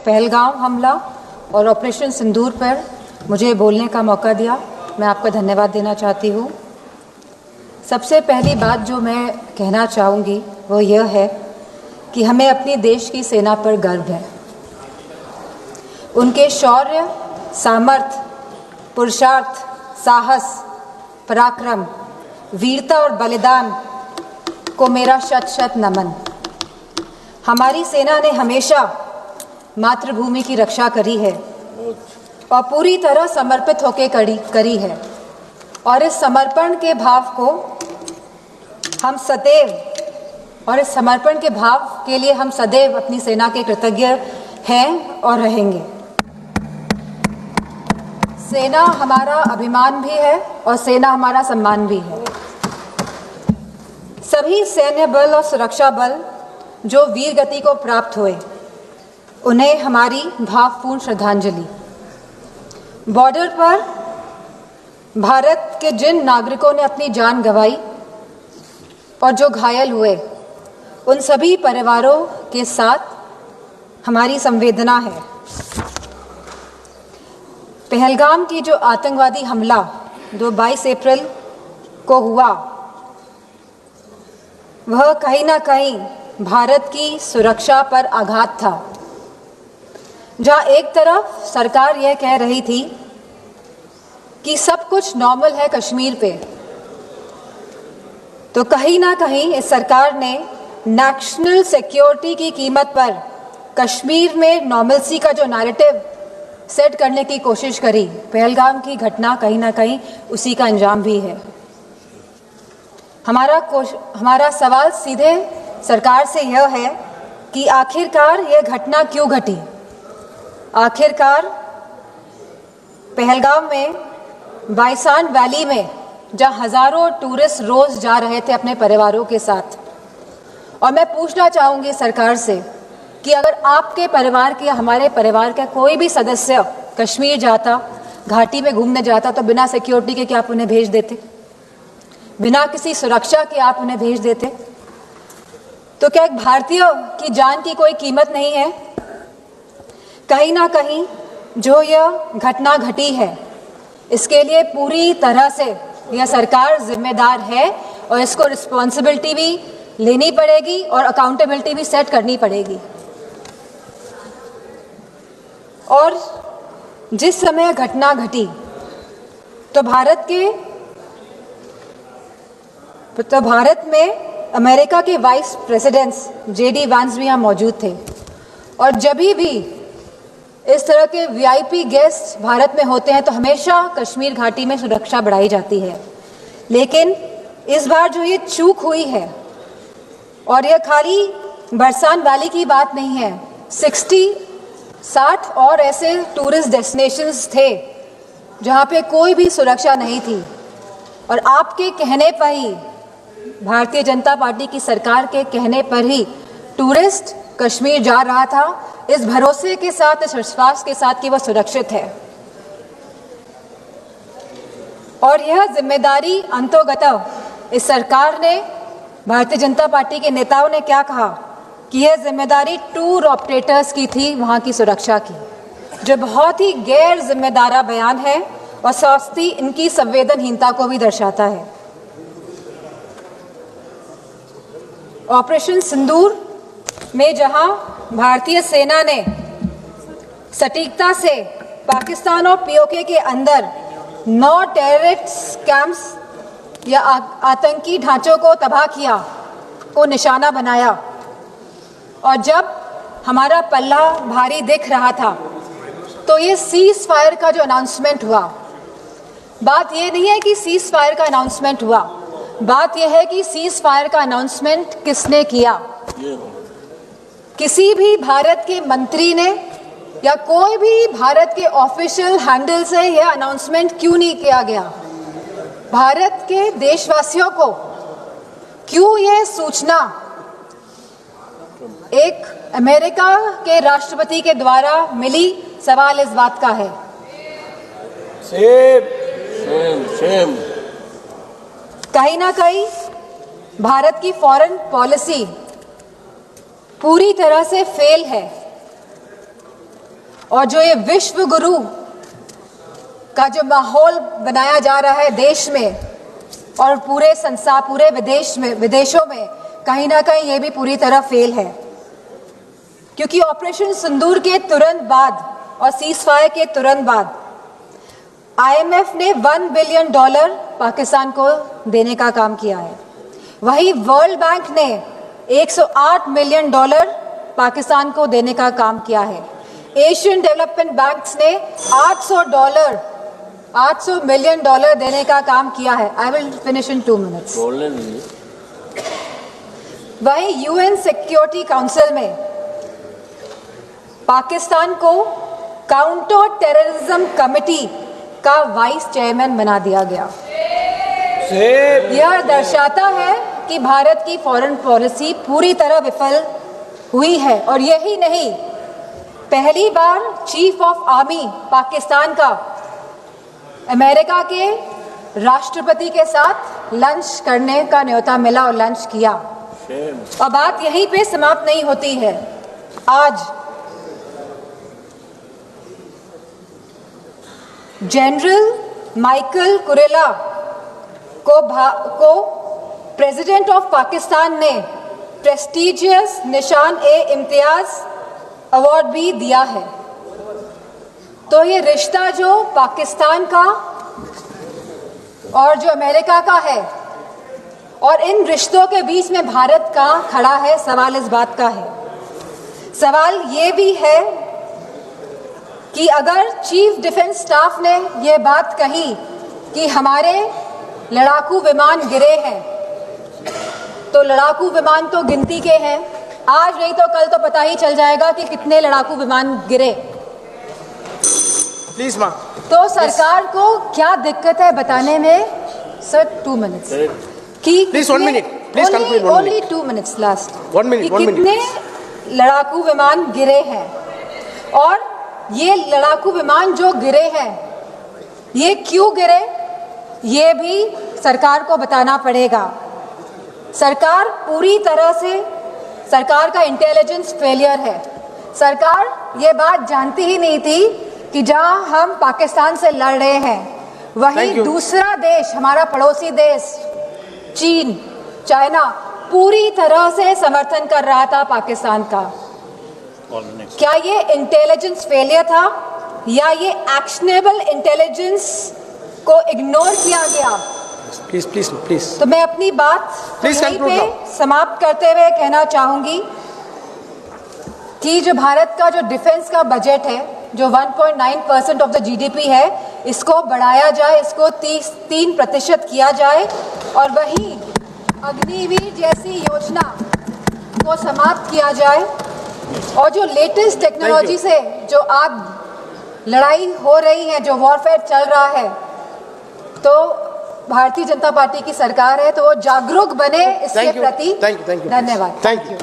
पहलगाम हमला और ऑपरेशन सिंदूर पर मुझे बोलने का मौका दिया, मैं आपका धन्यवाद देना चाहती हूँ। सबसे पहली बात जो मैं कहना चाहूँगी वो यह है कि हमें अपने देश की सेना पर गर्व है। उनके शौर्य, सामर्थ्य, पुरुषार्थ, साहस, पराक्रम, वीरता और बलिदान को मेरा शत शत नमन। हमारी सेना ने हमेशा मातृभूमि की रक्षा करी है और पूरी तरह समर्पित होकर करी है, और इस समर्पण के भाव को हम सदैव इस समर्पण के भाव के लिए हम सदैव अपनी सेना के कृतज्ञ हैं और रहेंगे। सेना हमारा अभिमान भी है और सेना हमारा सम्मान भी है। सभी सैन्य बल और सुरक्षा बल जो वीर गति को प्राप्त हुए, उन्हें हमारी भावपूर्ण श्रद्धांजलि। बॉर्डर पर भारत के जिन नागरिकों ने अपनी जान गंवाई और जो घायल हुए, उन सभी परिवारों के साथ हमारी संवेदना है। पहलगाम की जो आतंकवादी हमला 22 अप्रैल को हुआ, वह कहीं ना कहीं भारत की सुरक्षा पर आघात था। जहां एक तरफ सरकार यह कह रही थी कि सब कुछ नॉर्मल है कश्मीर पे, तो कहीं ना कहीं इस सरकार ने नेशनल सिक्योरिटी की कीमत पर कश्मीर में नॉर्मलसी का जो नैरेटिव सेट करने की कोशिश करी। पहलगाम की घटना कहीं ना कहीं उसी का अंजाम भी है। हमारा सवाल सीधे सरकार से यह है कि आखिरकार यह घटना क्यों घटी। आखिरकार पहलगाम में बाइसान वैली में जहां हजारों टूरिस्ट रोज जा रहे थे अपने परिवारों के साथ, और मैं पूछना चाहूँगी सरकार से कि अगर आपके परिवार के या हमारे परिवार का कोई भी सदस्य कश्मीर जाता, घाटी में घूमने जाता, तो बिना सिक्योरिटी के क्या आप उन्हें भेज देते? बिना किसी सुरक्षा के आप उन्हें भेज देते? तो क्या एक भारतीय की जान की कोई कीमत नहीं है? कहीं ना कहीं जो यह घटना घटी है, इसके लिए पूरी तरह से यह सरकार जिम्मेदार है और इसको रिस्पॉन्सिबिलिटी भी लेनी पड़ेगी और अकाउंटेबिलिटी भी सेट करनी पड़ेगी। और जिस समय घटना घटी तो भारत में अमेरिका के वाइस प्रेसिडेंट JD वांस भी यहाँ मौजूद थे, और जब भी इस तरह के VIP गेस्ट भारत में होते हैं तो हमेशा कश्मीर घाटी में सुरक्षा बढ़ाई जाती है। लेकिन इस बार जो ये चूक हुई है, और यह खाली बरसान वैली की बात नहीं है, 60 और ऐसे टूरिस्ट डेस्टिनेशंस थे जहाँ पे कोई भी सुरक्षा नहीं थी, और आपके कहने पर ही, भारतीय जनता पार्टी की सरकार के कहने पर ही टूरिस्ट कश्मीर जा रहा था, इस भरोसे के साथ, इस विश्वास के साथ कि वह सुरक्षित है। और यह जिम्मेदारी अंतोगत इस सरकार ने, भारतीय जनता पार्टी के नेताओं ने क्या कहा कि यह जिम्मेदारी टूर ऑपरेटर्स की थी वहां की सुरक्षा की, जो बहुत ही गैर जिम्मेदारा बयान है और साथ इनकी संवेदनहीनता को भी दर्शाता है। ऑपरेशन सिंदूर में जहां भारतीय सेना ने सटीकता से पाकिस्तान और POK के अंदर 9 टेररिस्ट कैंप्स या आतंकी ढांचों को तबाह किया, को निशाना बनाया, और जब हमारा पल्ला भारी दिख रहा था तो ये सीज फायर का जो अनाउंसमेंट हुआ, बात ये नहीं है कि सीज फायर का अनाउंसमेंट हुआ, बात यह है कि सीज फायर का अनाउंसमेंट किसने किया। किसी भी भारत के मंत्री ने या कोई भी भारत के ऑफिशियल हैंडल से यह अनाउंसमेंट क्यों नहीं किया गया? भारत के देशवासियों को क्यों यह सूचना एक अमेरिका के राष्ट्रपति के द्वारा मिली? सवाल इस बात का है। सेम कहीं ना कहीं भारत की फॉरेन पॉलिसी पूरी तरह से फेल है। और जो ये विश्व गुरु का जो माहौल बनाया जा रहा है देश में और पूरे संसार, पूरे विदेशों में, कहीं ना कहीं ये भी पूरी तरह फेल है। क्योंकि ऑपरेशन सिंदूर के तुरंत बाद और सीज़फायर के तुरंत बाद IMF ने $1 बिलियन पाकिस्तान को देने का काम किया है। वहीं वर्ल्ड बैंक ने $108 मिलियन पाकिस्तान को देने का काम किया है। एशियन डेवलपमेंट बैंक्स ने $800 मिलियन देने का काम किया है। I will finish in 2 minutes. बोलने दीजिए। वहीं UN सिक्योरिटी काउंसिल में पाकिस्तान को काउंटर टेररिज्म कमेटी का वाइस चेयरमैन बना दिया गया। यह दर्शाता है कि भारत की फॉरेन पॉलिसी पूरी तरह विफल हुई है। और यही नहीं, पहली बार चीफ ऑफ आर्मी पाकिस्तान का अमेरिका के राष्ट्रपति के साथ लंच करने का न्योता मिला और लंच किया। और बात यहीं पे समाप्त नहीं होती है। आज जनरल माइकल कुरेला को प्रेसिडेंट ऑफ पाकिस्तान ने प्रेस्टिजियस निशान-ए-इम्तियाज अवार्ड भी दिया है। तो ये रिश्ता जो पाकिस्तान का और जो अमेरिका का है, और इन रिश्तों के बीच में भारत का खड़ा है, सवाल इस बात का है। सवाल ये भी है कि अगर चीफ डिफेंस स्टाफ ने ये बात कही कि हमारे लड़ाकू विमान गिरे हैं, तो लड़ाकू विमान तो गिनती के हैं, आज नहीं तो कल तो पता ही चल जाएगा कि कितने लड़ाकू विमान गिरे। प्लीज मां। तो सरकार को क्या दिक्कत है बताने में? सर 2 मिनट्स कि please 1 minute, please conclude. Only 2 minutes last. 1 minute, 1 minute. कितने लड़ाकू विमान गिरे हैं, और ये लड़ाकू विमान जो गिरे हैं ये क्यों गिरे, ये भी सरकार को बताना पड़ेगा। सरकार पूरी तरह से, सरकार का इंटेलिजेंस फेलियर है। सरकार ये बात जानती ही नहीं थी कि जहां हम पाकिस्तान से लड़ रहे हैं, वहीं दूसरा देश, हमारा पड़ोसी देश चीन, चाइना, पूरी तरह से समर्थन कर रहा था पाकिस्तान का। क्या ये इंटेलिजेंस फेलियर था, या ये एक्शनेबल इंटेलिजेंस को इग्नोर किया गया? Please please please. तो मैं अपनी बात यहीं पे समाप्त करते हुए कहना चाहूंगी कि जो भारत का जो डिफेंस का बजट है, जो 1.9% ऑफ द GDP है, इसको बढ़ाया जाए, इसको 3% किया जाए, और वहीं अग्निवीर जैसी योजना को समाप्त किया जाए। और जो लेटेस्ट टेक्नोलॉजी से जो आज लड़ाई हो रही है, जो वॉरफेयर चल रहा है, तो भारतीय जनता पार्टी की सरकार है, तो वो जागरूक बने इसके प्रति। Thank you. धन्यवाद। Thank you.